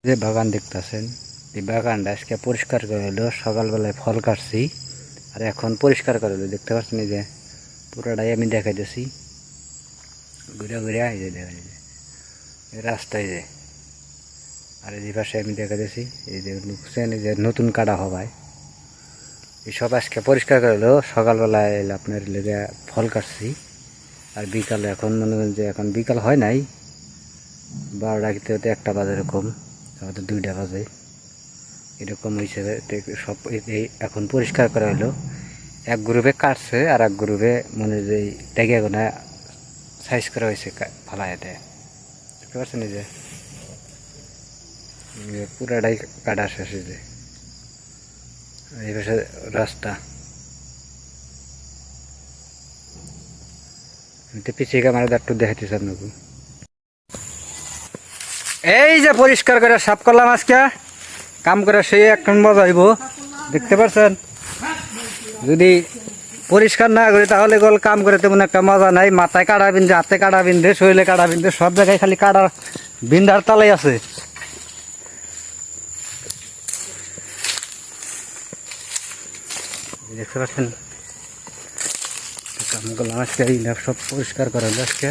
যে বাগান দেখতেছেন, এই বাগানটা আজকে পরিষ্কার করে হলো। সকালবেলায় ফল কাটছি আর এখন পরিষ্কার করে হলো। দেখতে পাচ্ছেন এই যে পুরোটাই আমি দেখাইতেছি ঘুরে ঘুরে। এই যে দেখা যায় রাস্তায় যে, আর এই পাশে আমি দেখাইতেছি এই যে লুকছেন, এই যে নতুন কাটা হবায় এইসব আজকে পরিষ্কার করে হলো। সকালবেলায় আপনার লেগে ফল কাটছি আর বিকালে এখন মনে করেন যে এখন বিকাল হয় নাই, 12টা হতে হতে 1টা বাজে, এরকম হয়তো 2টা বাজে এরকম হিসেবে সব এই এখন পরিষ্কার করা হলো। এক গ্রুপে কাটছে আর এক গ্রুপে মনে যে ট্যাগে গোনা সাইজ করা হয়েছে ফালায় দেয়। বুঝতে পারছেন এই যে পুরাটাই কাটা শেষ হয়েছে। এই পাশে রাস্তা পিছিয়ে আমার একটু দেখাইতেছে আপনাকে। এই যে পরিষ্কার করে সাফ করলাম আজকে, কাম করে সেই এখন মজা হইব। দেখতে পাচ্ছেন যদি পরিষ্কার না করি তাহলে গল কাম করে তেমন একটা মজা নাই। মাথায় কাটা বিন্ধে, হাতে কাটা বিন্ধে, শরীরে কাটা বিন্ধে, সব জায়গায় খালি কাটা বিন্ধার তালাই আছে। দেখতে পাচ্ছেন কাম করলাম আজকে, এই সব পরিষ্কার করা হলো আজকে।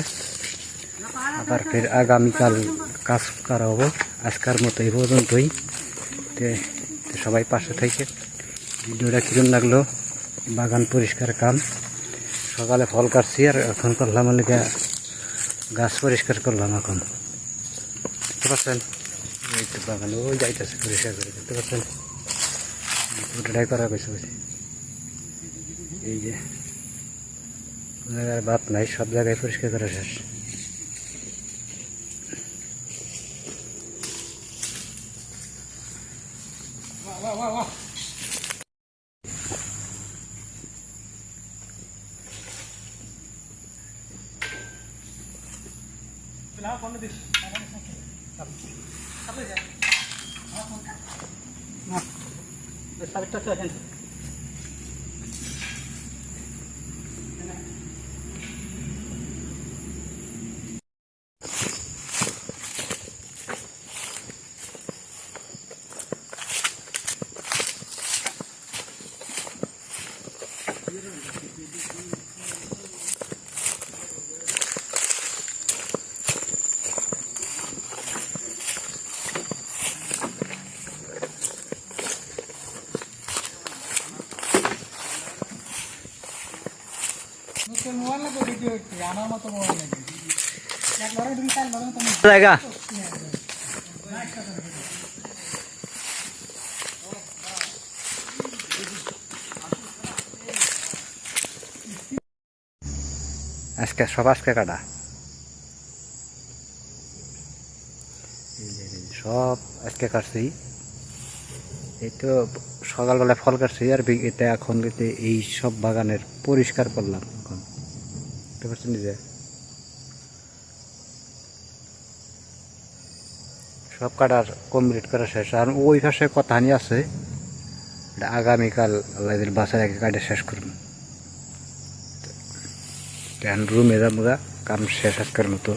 আবার ফের আগামীকাল কাজ করা হবো। আজকের মতো এই পর্যন্তই। সবাই পাশে থেকে ভিডিওটা কিরম লাগলো, বাগান পরিষ্কার কাম। সকালে ফল কাটছি আর এখন করলাম লিখে গাছ পরিষ্কার করলাম। এখন দেখতে পাচ্ছেন এই তো বাগান ওই যাইতেছে পরিষ্কার করে। দেখতে পাচ্ছেন ওটাই করা গেছে। এই যে জায়গায় বাদ নাই, সব জায়গায় পরিষ্কার করা শেষ। জায়গা আজকে সব আজকে কাটা সব আজকে কাটছি। এই তো সকালবেলায় ফল কাটছি আর এটা এখন এই সব বাগানের পরিষ্কার করলাম। এখন বুঝতে পারছেন যে সব কাটার কমপ্লিট করা শেষ। আর ওই পাশে কথানি আছে, এটা আগামীকাল আল্লাহ বাসায় আগে কাটে শেষ করুন। রুমে যাবো, কাম শেষ আজকের মতো।